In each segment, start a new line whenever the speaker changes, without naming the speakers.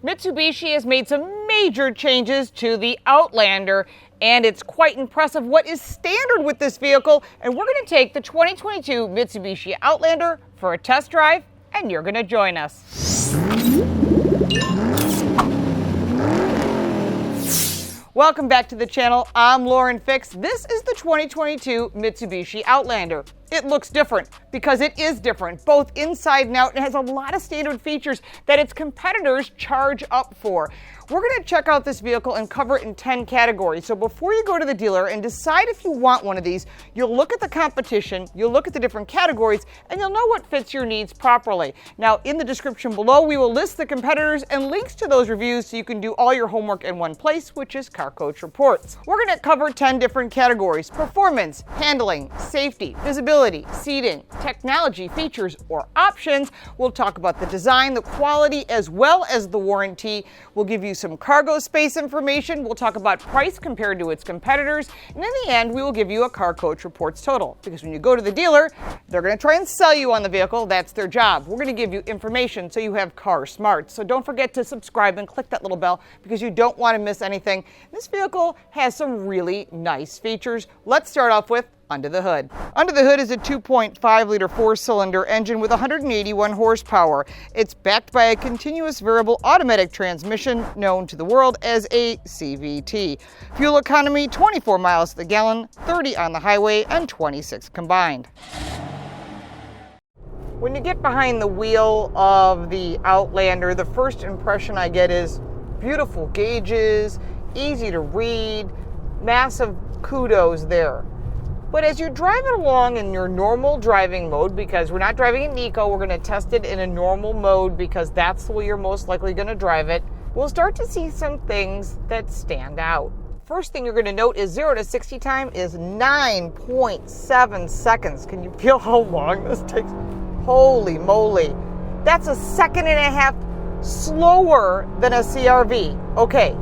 Mitsubishi has made some major changes to the Outlander, and it's quite impressive what is standard with this vehicle. And we're going to take the 2022 Mitsubishi Outlander for a test drive, and you're going to join us. Welcome back to the channel. I'm Lauren Fix. This is the 2022 Mitsubishi Outlander. It looks different because it is different, both inside and out, and has a lot of standard features that its competitors charge up for. We're going to check out this vehicle and cover it in 10 categories. So before you go to the dealer and decide if you want one of these, you'll look at the competition, you'll look at the different categories, and you'll know what fits your needs properly. Now, in the description below, we will list the competitors and links to those reviews so you can do all your homework in one place, which is Car Coach Reports. We're going to cover 10 different categories: performance, handling, safety, visibility, seating, technology, features, or options. We'll talk about the design, the quality, as well as the warranty. We'll give you some cargo space information. We'll talk about price compared to its competitors. And in the end, we will give you a Car Coach Reports total. Because when you go to the dealer, they're going to try and sell you on the vehicle. That's their job. We're going to give you information so you have car smarts. So don't forget to subscribe and click that little bell because you don't want to miss anything. This vehicle has some really nice features. Let's start off with under the hood. Under the hood is a 2.5-liter four-cylinder engine with 181 horsepower. It's backed by a continuous variable automatic transmission known to the world as a CVT. Fuel economy, 24 miles to the gallon, 30 on the highway, and 26 combined. When you get behind the wheel of the Outlander, the first impression I get is beautiful gauges, easy to read, massive kudos there. But as you drive it along in your normal driving mode, because we're not driving in Eco, we're going to test it in a normal mode because that's the way you're most likely going to drive it, we'll start to see some things that stand out. First thing you're going to note is 0 to 60 time is 9.7 seconds. Can you feel how long this takes? Holy moly. That's a second and a half slower than a CR-V. Okay,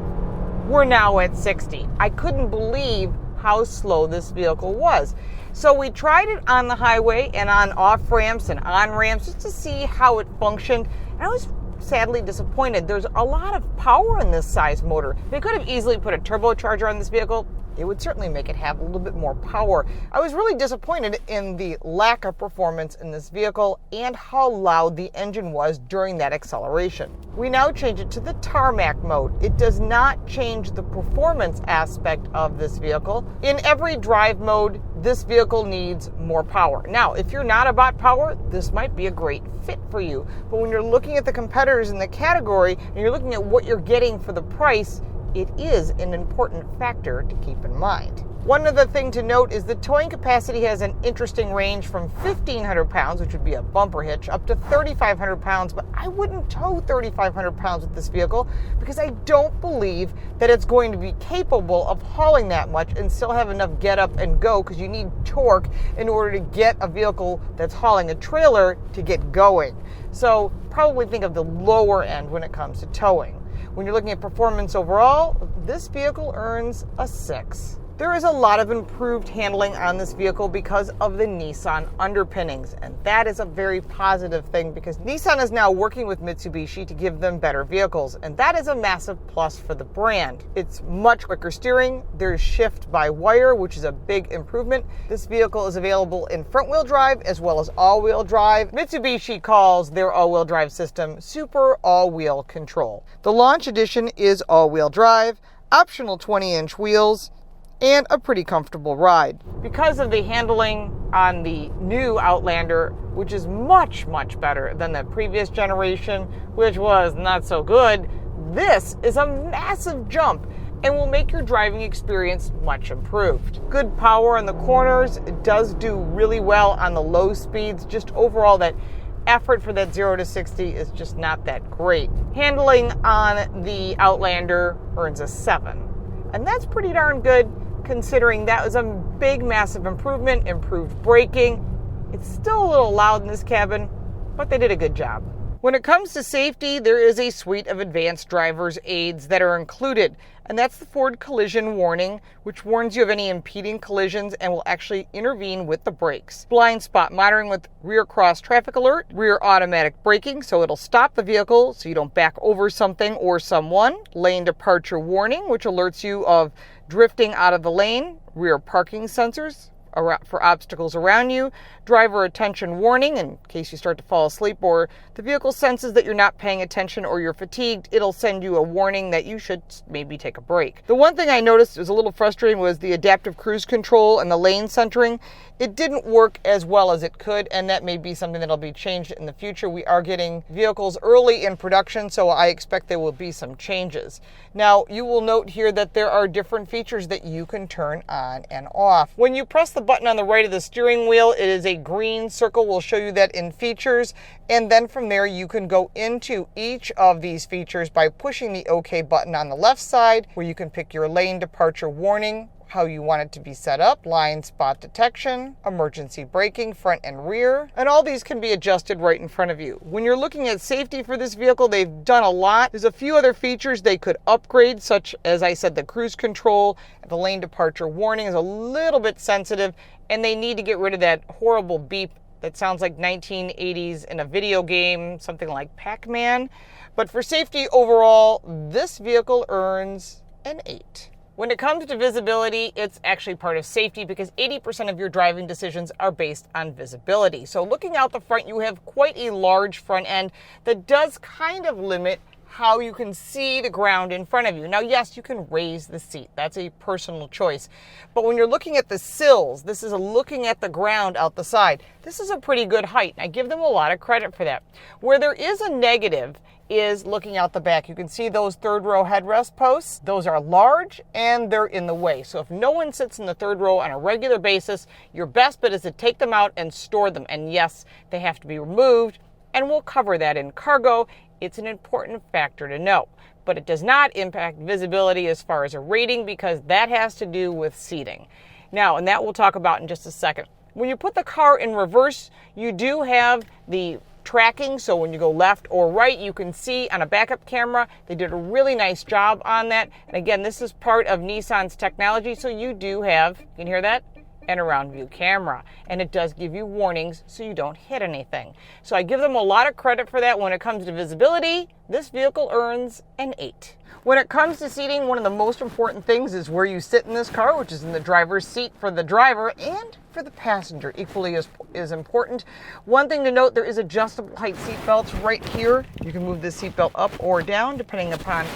we're now at 60. I couldn't believe how slow this vehicle was. So we tried it on the highway and on off ramps and on ramps just to see how it functioned. And I was sadly disappointed. There's a lot of power in this size motor. They could have easily put a turbocharger on this vehicle. It would certainly make it have a little bit more power. I was really disappointed in the lack of performance in this vehicle and how loud the engine was during that acceleration. We now change it to the tarmac mode. It does not change the performance aspect of this vehicle. In every drive mode, this vehicle needs more power. Now, if you're not about power, this might be a great fit for you. But when you're looking at the competitors in the category and you're looking at what you're getting for the price, it is an important factor to keep in mind. One other thing to note is the towing capacity has an interesting range from 1,500 pounds, which would be a bumper hitch, up to 3,500 pounds, but I wouldn't tow 3,500 pounds with this vehicle because I don't believe that it's going to be capable of hauling that much and still have enough get up and go, because you need torque in order to get a vehicle that's hauling a trailer to get going. So probably think of the lower end when it comes to towing. When you're looking at performance overall, this vehicle earns a 6. There is a lot of improved handling on this vehicle because of the Nissan underpinnings, and that is a very positive thing because Nissan is now working with Mitsubishi to give them better vehicles, and that is a massive plus for the brand. It's much quicker steering. There's shift by wire, which is a big improvement. This vehicle is available in front-wheel drive as well as all-wheel drive. Mitsubishi calls their all-wheel drive system Super All-Wheel Control. The Launch Edition is all-wheel drive, optional 20-inch wheels, and a pretty comfortable ride. Because of the handling on the new Outlander, which is much, much better than the previous generation, which was not so good, this is a massive jump and will make your driving experience much improved. Good power in the corners. It does do really well on the low speeds. Just overall, that effort for that 0 to 60 is just not that great. Handling on the Outlander earns a 7. And that's pretty darn good, considering that was a big, massive improvement, improved braking. It's still a little loud in this cabin, but they did a good job. When it comes to safety, there is a suite of advanced driver's aids that are included, and that's the forward collision warning, which warns you of any impeding collisions and will actually intervene with the brakes. Blind spot monitoring with rear cross traffic alert, rear automatic braking, so it'll stop the vehicle so you don't back over something or someone. Lane departure warning, which alerts you of drifting out of the lane. Rear parking sensors for obstacles around you. Driver attention warning in case you start to fall asleep or the vehicle senses that you're not paying attention or you're fatigued. It'll send you a warning that you should maybe take a break. The one thing I noticed was a little frustrating was the adaptive cruise control and the lane centering. It didn't work as well as it could, and that may be something that'll be changed in the future. We are getting vehicles early in production, so I expect there will be some changes. Now, you will note here that there are different features that you can turn on and off. When you press the button on the right of the steering wheel, it is a green circle. We'll show you that in features, and then from there you can go into each of these features by pushing the OK button on the left side, where you can pick your lane departure warning, how you want it to be set up, blind spot detection, emergency braking, front and rear, and all these can be adjusted right in front of you. When you're looking at safety for this vehicle, they've done a lot. There's a few other features they could upgrade, such as I said, the cruise control, the lane departure warning is a little bit sensitive, and they need to get rid of that horrible beep that sounds like 1980s in a video game, something like Pac-Man. But for safety overall, this vehicle earns an 8. When it comes to visibility, it's actually part of safety because 80% of your driving decisions are based on visibility. So looking out the front, you have quite a large front end that does kind of limit how you can see the ground in front of you. Now, yes, you can raise the seat. That's a personal choice. But when you're looking at the sills, this is looking at the ground out the side. This is a pretty good height. I give them a lot of credit for that. Where there is a negative is looking out the back. You can see those third row headrest posts. Those are large and they're in the way. So if no one sits in the third row on a regular basis, your best bet is to take them out and store them. And yes, they have to be removed, and we'll cover that in cargo. It's an important factor to know, but it does not impact visibility as far as a rating because that has to do with seating. Now, and that we'll talk about in just a second. When you put the car in reverse, you do have the tracking, so when you go left or right, you can see on a backup camera. They did a really nice job on that. And again, this is part of Nissan's technology, so you do have, you can hear that, an around view camera, and it does give you warnings so you don't hit anything. So I give them a lot of credit for that. When it comes to visibility, this vehicle earns an 8. When it comes to seating, one of the most important things is where you sit in this car, which is in the driver's seat for the driver and for the passenger, equally as important. One thing to note, there is adjustable height seat belts right here. You can move the seat belt up or down depending upon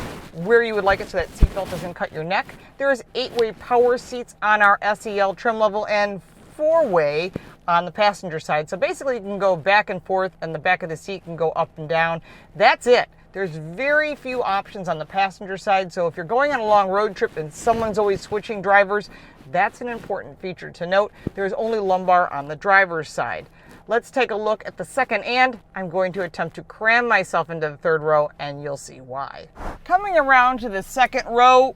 where you would like it so that seat belt doesn't cut your neck. There is 8-way power seats on our SEL trim level and 4-way on the passenger side. So basically you can go back and forth and the back of the seat can go up and down. That's it. There's very few options on the passenger side, so if you're going on a long road trip and someone's always switching drivers, that's an important feature to note. There's only lumbar on the driver's side. Let's take a look at the second, and I'm going to attempt to cram myself into the third row, and you'll see why. Coming around to the second row,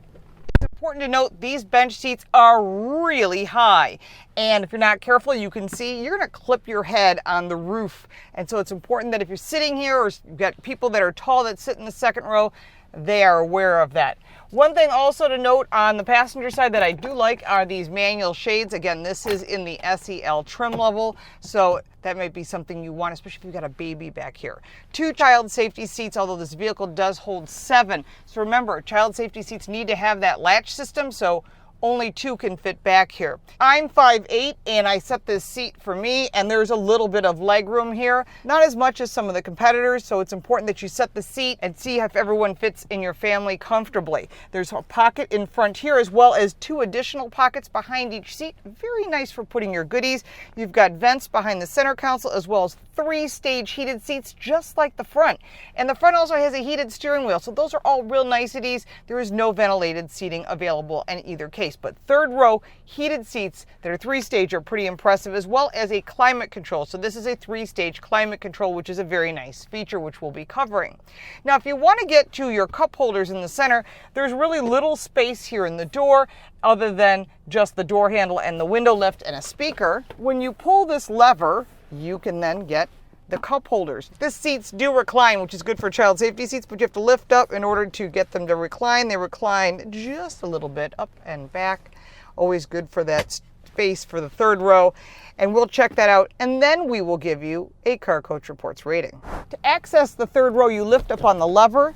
it's important to note these bench seats are really high, and if you're not careful, you can see you're going to clip your head on the roof. And so it's important that if you're sitting here or you've got people that are tall that sit in the second row, they are aware of that. One thing also to note on the passenger side that I do like are these manual shades. Again, this is in the SEL trim level, so that might be something you want, especially if you've got a baby back here. 2 child safety seats, although this vehicle does hold 7. So remember, child safety seats need to have that latch system, so only 2 can fit back here. I'm 5'8", and I set this seat for me, and there's a little bit of leg room here. Not as much as some of the competitors, so it's important that you set the seat and see if everyone fits in your family comfortably. There's a pocket in front here as well as 2 additional pockets behind each seat. Very nice for putting your goodies. You've got vents behind the center console as well as 3-stage heated seats just like the front. And the front also has a heated steering wheel, so those are all real niceties. There is no ventilated seating available in either case. But third row heated seats that are 3-stage are pretty impressive, as well as a climate control. So this is a 3-stage climate control, which is a very nice feature, which we'll be covering. Now, if you want to get to your cup holders in the center, there's really little space here in the door other than just the door handle and the window lift and a speaker. When you pull this lever, you can then get the cup holders. The seats do recline, which is good for child safety seats, but you have to lift up in order to get them to recline. They recline just a little bit up and back. Always good for that space for the third row. And we'll check that out, and then we will give you a Car Coach Reports rating. To access the third row, you lift up on the lever,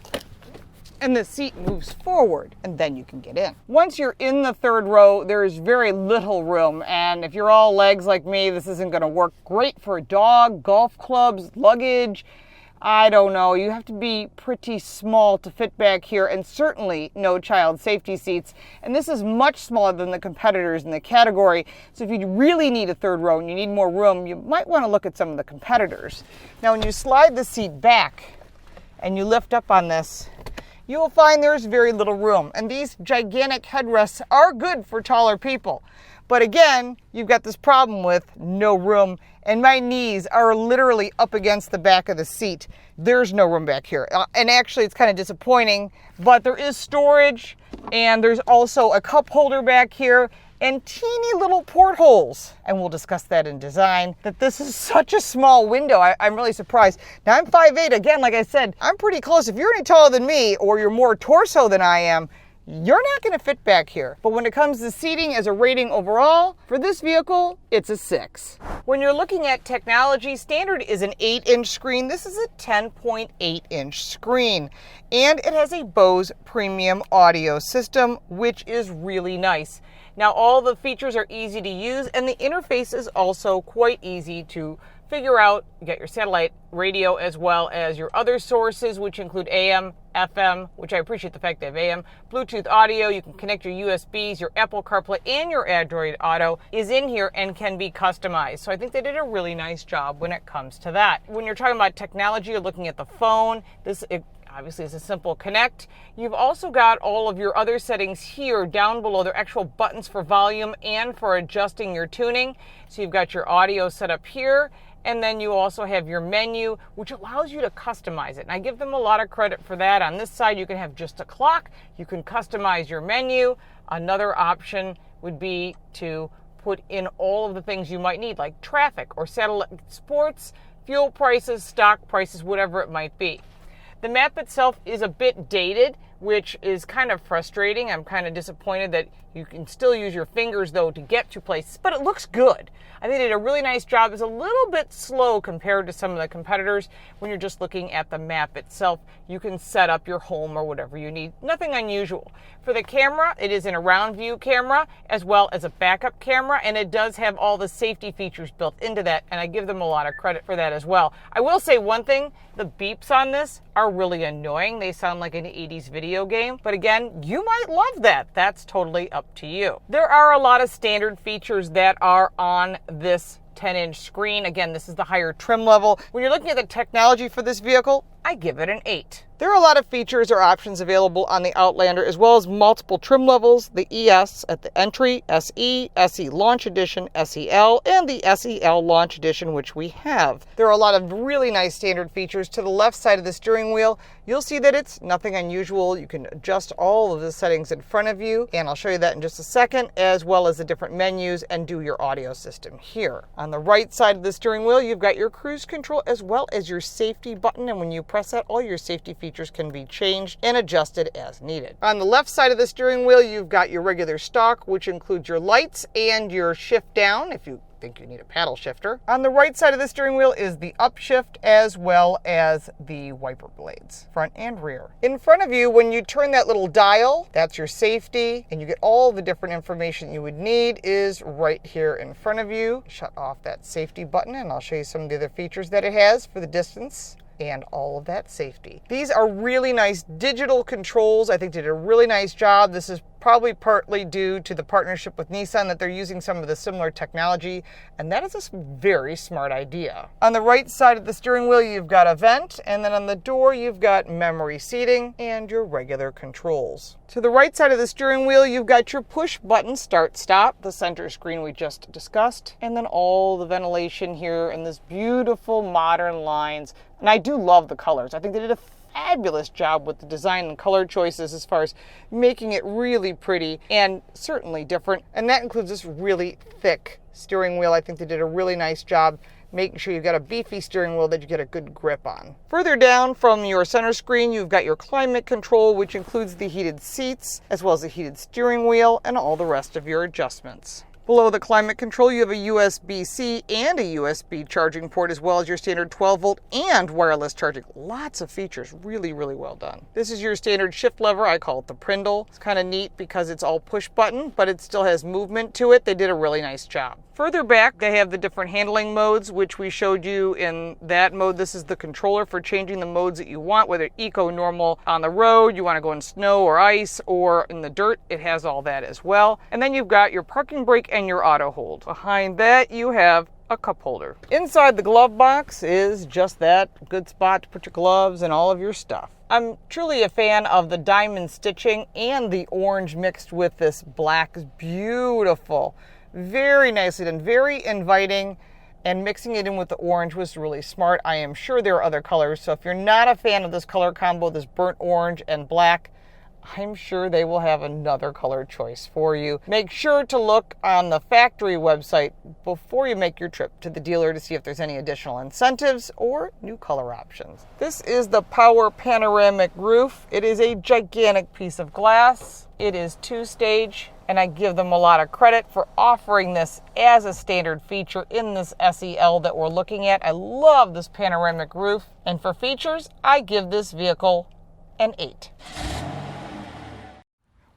and the seat moves forward, and then you can get in. Once you're in the third row, there is very little room, and if you're all legs like me, this isn't gonna work great for a dog, golf clubs, luggage. I don't know, you have to be pretty small to fit back here, and certainly no child safety seats. And this is much smaller than the competitors in the category. So if you really need a third row and you need more room, you might want to look at some of the competitors. Now, when you slide the seat back and you lift up on this, you will find there's very little room. And these gigantic headrests are good for taller people. But again, you've got this problem with no room, and my knees are literally up against the back of the seat. There's no room back here. And actually, it's kind of disappointing, but there is storage, and there's also a cup holder back here, and teeny little portholes. And we'll discuss that in design, that this is such a small window. I'm really surprised. Now, I'm 5'8". Again, like I said, I'm pretty close. If you're any taller than me, or you're more torso than I am, you're not going to fit back here. But when it comes to seating as a rating overall, for this vehicle, it's a 6. When you're looking at technology, standard is an 8-inch screen. This is a 10.8-inch screen. And it has a Bose premium audio system, which is really nice. Now, all the features are easy to use, and the interface is also quite easy to figure out. You get your satellite radio as well as your other sources, which include AM, FM, which I appreciate the fact they have AM, Bluetooth audio. You can connect your USBs, your Apple CarPlay, and your Android Auto is in here and can be customized. So I think they did a really nice job when it comes to that. When you're talking about technology, you're looking at the phone. Obviously, it's a simple connect. You've also got all of your other settings here down below. They're actual buttons for volume and for adjusting your tuning. So you've got your audio set up here, and then you also have your menu, which allows you to customize it. And I give them a lot of credit for that. On this side, you can have just a clock. You can customize your menu. Another option would be to put in all of the things you might need, like traffic or satellite sports, fuel prices, stock prices, whatever it might be. The map itself is a bit dated, which is kind of frustrating. I'm kind of disappointed that you can still use your fingers, though, to get to places, but it looks good. I think they did a really nice job. It's a little bit slow compared to some of the competitors. When you're just looking at the map itself, you can set up your home or whatever you need. Nothing unusual. For the camera, it is an around view camera as well as a backup camera, and it does have all the safety features built into that, and I give them a lot of credit for that as well. I will say one thing, the beeps on this are really annoying. They sound like an 80s video game, but again, you might love that. That's totally up to you. There are a lot of standard features that are on this 10-inch screen. Again, this is the higher trim level. When you're looking at the technology for this vehicle, I give it an 8. There are a lot of features or options available on the Outlander, as well as multiple trim levels, the ES at the entry, SE, SE Launch Edition, SEL, and the SEL Launch Edition, which we have. There are a lot of really nice standard features. To the left side of the steering wheel, you'll see that it's nothing unusual. You can adjust all of the settings in front of you, and I'll show you that in just a second, as well as the different menus and do your audio system here. On the right side of the steering wheel, you've got your cruise control as well as your safety button, and when you press that, all your safety features can be changed and adjusted as needed. On the left side of the steering wheel, you've got your regular stock, which includes your lights and your shift down if you think you need a paddle shifter. On the right side of the steering wheel is the upshift as well as the wiper blades, front and rear. In front of you, when you turn that little dial, that's your safety, and you get all the different information you would need is right here in front of you. Shut off that safety button, and I'll show you some of the other features that it has for the distance and all of that safety. These are really nice digital controls. I think they did a really nice job. This is probably partly due to the partnership with Nissan that they're using some of the similar technology, and that is a very smart idea. On the right side of the steering wheel, you've got a vent, and then on the door, you've got memory seating and your regular controls. To the right side of the steering wheel, you've got your push button start stop, the center screen we just discussed, and then all the ventilation here and this beautiful modern lines. And I do love the colors. I think they did a fabulous job with the design and color choices as far as making it really pretty and certainly different. And that includes this really thick steering wheel. I think they did a really nice job. making sure you've got a beefy steering wheel that you get a good grip on. Further down from your center screen, you've got your climate control, which includes the heated seats, as well as the heated steering wheel and all the rest of your adjustments. Below the climate control, you have a USB-C and a USB charging port, as well as your standard 12-volt and wireless charging. Lots of features, really, really well done. This is your standard shift lever. I call it the Prindle. It's kind of neat because it's all push button, but it still has movement to it. They did a really nice job. Further back, they have the different handling modes, which we showed you in that mode. This is the controller for changing the modes that you want, whether eco, normal, on the road, you want to go in snow or ice, or in the dirt. It has all that as well. And then you've got your parking brake and your auto hold. Behind that, you have a cup holder. Inside the glove box is just that good spot to put your gloves and all of your stuff. I'm truly a fan of the diamond stitching, and the orange mixed with this black is beautiful. Very nicely done, very inviting, and mixing it in with the orange was really smart. I am sure there are other colors, so if you're not a fan of this color combo, this burnt orange and black, I'm sure they will have another color choice for you. Make sure to look on the factory website before you make your trip to the dealer to see if there's any additional incentives or new color options. This is the power panoramic roof. It is a gigantic piece of glass. It is two-stage, and I give them a lot of credit for offering this as a standard feature in this SEL that we're looking at. I love this panoramic roof, and for features, I give this vehicle an 8.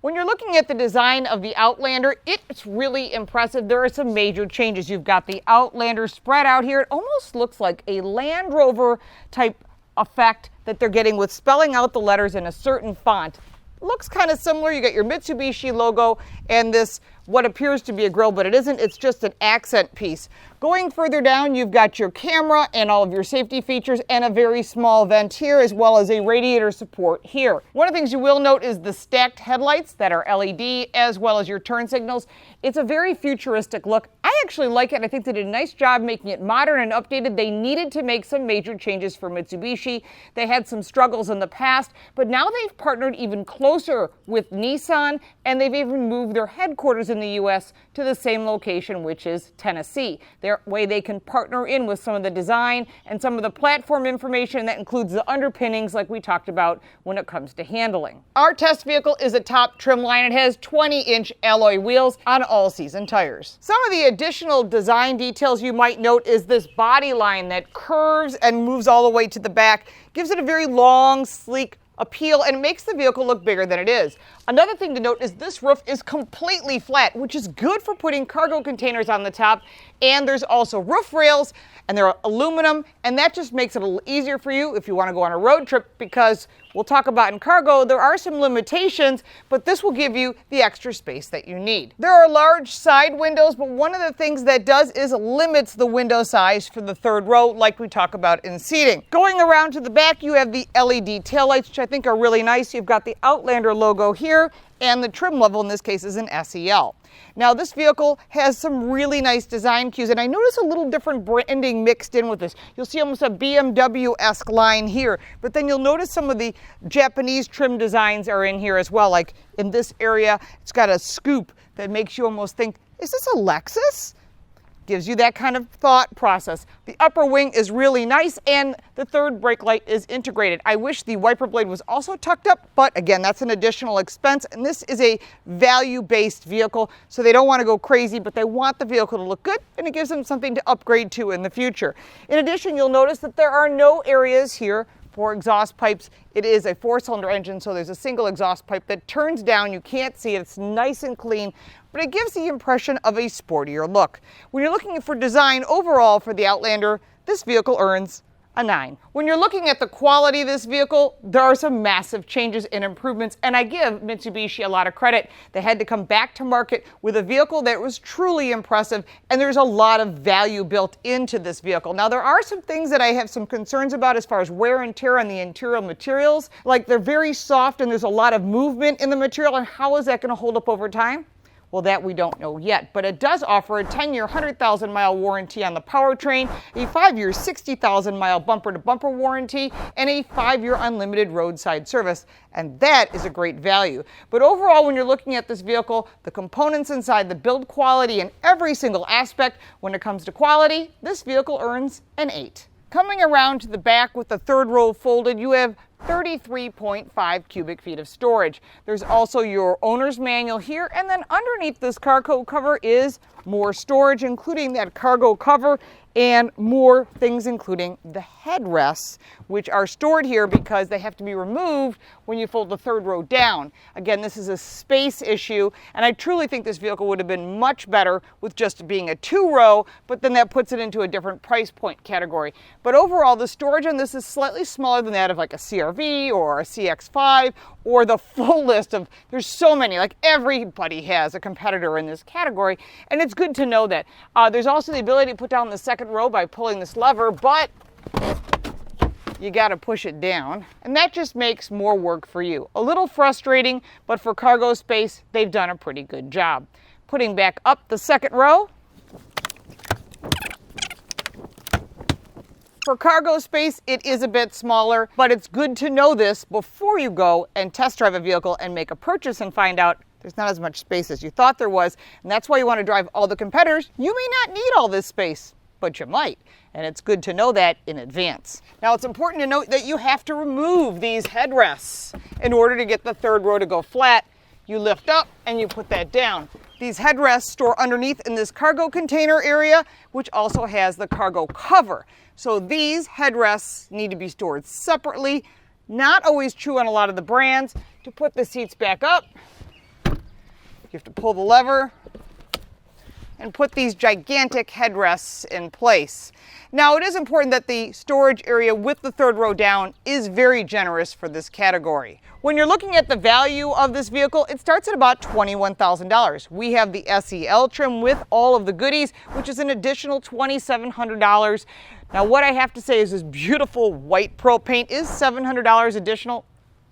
When you're looking at the design of the Outlander, it's really impressive. There are some major changes. You've got the Outlander spread out here. It almost looks like a Land Rover type effect that they're getting with spelling out the letters in a certain font. Looks kind of similar. You got your Mitsubishi logo and this what appears to be a grille, but it isn't. It's just an accent piece. Going further down, you've got your camera and all of your safety features and a very small vent here, as well as a radiator support here. One of the things you will note is the stacked headlights that are LED, as well as your turn signals. It's a very futuristic look. I actually like it. I think they did a nice job making it modern and updated. They needed to make some major changes for Mitsubishi. They had some struggles in the past, but now they've partnered even closer with Nissan, and they've even moved their headquarters in the U.S. to the same location, which is Tennessee. Their way they can partner in with some of the design and some of the platform information that includes the underpinnings like we talked about when it comes to handling. Our test vehicle is a top trim line. It has 20-inch alloy wheels on all-season tires. Some of the additional design details you might note is this body line that curves and moves all the way to the back. Gives it a very long, sleek appeal, and it makes the vehicle look bigger than it is. Another thing to note is this roof is completely flat, which is good for putting cargo containers on the top, and there's also roof rails, and they're aluminum, and that just makes it a little easier for you if you want to go on a road trip, because we'll talk about in cargo, there are some limitations, but this will give you the extra space that you need. There are large side windows, but one of the things that does is limits the window size for the third row, like we talk about in seating. Going around to the back, you have the LED taillights, which I think are really nice. You've got the Outlander logo here, and the trim level in this case is an SEL. Now this vehicle has some really nice design cues, and I notice a little different branding mixed in with this. You'll see almost a BMW-esque line here, but then you'll notice some of the Japanese trim designs are in here as well. Like in this area, it's got a scoop that makes you almost think, is this a Lexus? Gives you that kind of thought process. The upper wing is really nice, and the third brake light is integrated. I wish the wiper blade was also tucked up, but again, that's an additional expense, and this is a value-based vehicle, so they don't want to go crazy, but they want the vehicle to look good, and it gives them something to upgrade to in the future. In addition, you'll notice that there are no areas here for exhaust pipes. It is a 4-cylinder engine, so there's a single exhaust pipe that turns down. You can't see it. It's nice and clean, but it gives the impression of a sportier look. When you're looking for design overall for the Outlander, this vehicle earns a 9. When you're looking at the quality of this vehicle, there are some massive changes and improvements, and I give Mitsubishi a lot of credit. They had to come back to market with a vehicle that was truly impressive, and there's a lot of value built into this vehicle. Now, there are some things that I have some concerns about as far as wear and tear on the interior materials. Like, they're very soft, and there's a lot of movement in the material, and how is that going to hold up over time? Well, that we don't know yet, but it does offer a 10-year, 100,000-mile warranty on the powertrain, a 5-year, 60,000-mile bumper-to-bumper warranty, and a 5-year unlimited roadside service, and that is a great value. But overall, when you're looking at this vehicle, the components inside, the build quality, and every single aspect, when it comes to quality, this vehicle earns an 8. Coming around to the back with the third row folded, you have 33.5 cubic feet of storage. There's also your owner's manual here, and then underneath this cargo cover is more storage, including that cargo cover and more things, including the headrests, which are stored here because they have to be removed when you fold the third row down. Again, this is a space issue, and I truly think this vehicle would have been much better with just being a 2-row, but then that puts it into a different price point category. But overall, the storage on this is slightly smaller than that of like a CR-V or a CX-5 or the full list of, there's so many, like everybody has a competitor in this category, and it's good to know that. There's also the ability to put down the second row by pulling this lever, but you got to push it down, and that just makes more work for you. A little frustrating, but for cargo space, they've done a pretty good job. Putting back up the second row. For cargo space, it is a bit smaller, but it's good to know this before you go and test drive a vehicle and make a purchase and find out there's not as much space as you thought there was, and that's why you want to drive all the competitors. You may not need all this space, but you might, and it's good to know that in advance. Now, it's important to note that you have to remove these headrests in order to get the third row to go flat. You lift up and you put that down. These headrests store underneath in this cargo container area, which also has the cargo cover. So these headrests need to be stored separately. Not always true on a lot of the brands. To put the seats back up, you have to pull the lever and put these gigantic headrests in place. Now, it is important that the storage area with the third row down is very generous for this category. When you're looking at the value of this vehicle, it starts at about $21,000. We have the SEL trim with all of the goodies, which is an additional $2,700. Now, what I have to say is this beautiful white pearl paint is $700 additional.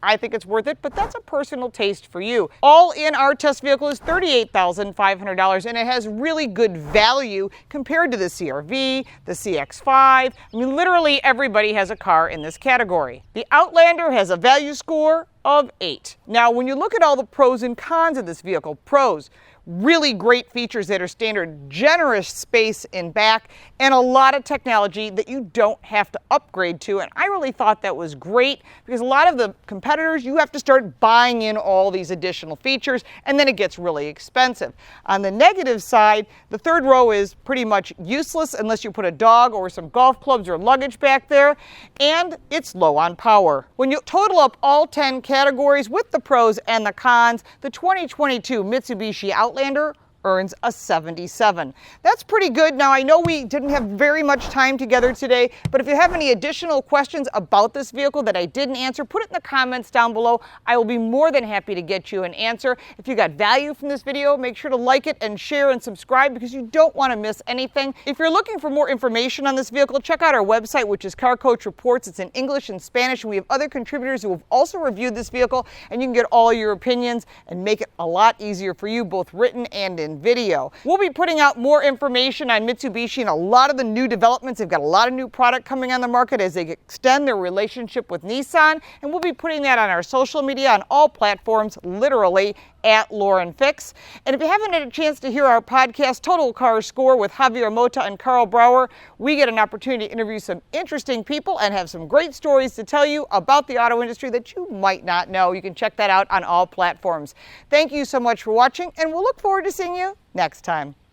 I think it's worth it, but that's a personal taste for you. All in, our test vehicle is $38,500, and it has really good value compared to the CR-V, the CX-5. I mean, literally everybody has a car in this category. The Outlander has a value score of 8. Now, when you look at all the pros and cons of this vehicle, pros, really great features that are standard, generous space in back, and a lot of technology that you don't have to upgrade to. And I really thought that was great because a lot of the competitors, you have to start buying in all these additional features, and then it gets really expensive. On the negative side, the third row is pretty much useless unless you put a dog or some golf clubs or luggage back there, and it's low on power. When you total up all 10 categories with the pros and the cons, the 2022 Mitsubishi Outlander earns a 77. That's pretty good. Now, I know we didn't have very much time together today, but if you have any additional questions about this vehicle that I didn't answer, put it in the comments down below. I will be more than happy to get you an answer. If you got value from this video, make sure to like it and share and subscribe because you don't want to miss anything. If you're looking for more information on this vehicle, check out our website, which is Car Coach Reports. It's in English and Spanish, and we have other contributors who have also reviewed this vehicle, and you can get all your opinions and make it a lot easier for you, both written and in video. We'll be putting out more information on Mitsubishi and a lot of the new developments. They've got a lot of new product coming on the market as they extend their relationship with Nissan, and we'll be putting that on our social media on all platforms, literally at Lauren Fix. And if you haven't had a chance to hear our podcast, Total Car Score with Javier Mota and Carl Brower, we get an opportunity to interview some interesting people and have some great stories to tell you about the auto industry that you might not know. You can check that out on all platforms. Thank you so much for watching, and we'll look forward to seeing you next time.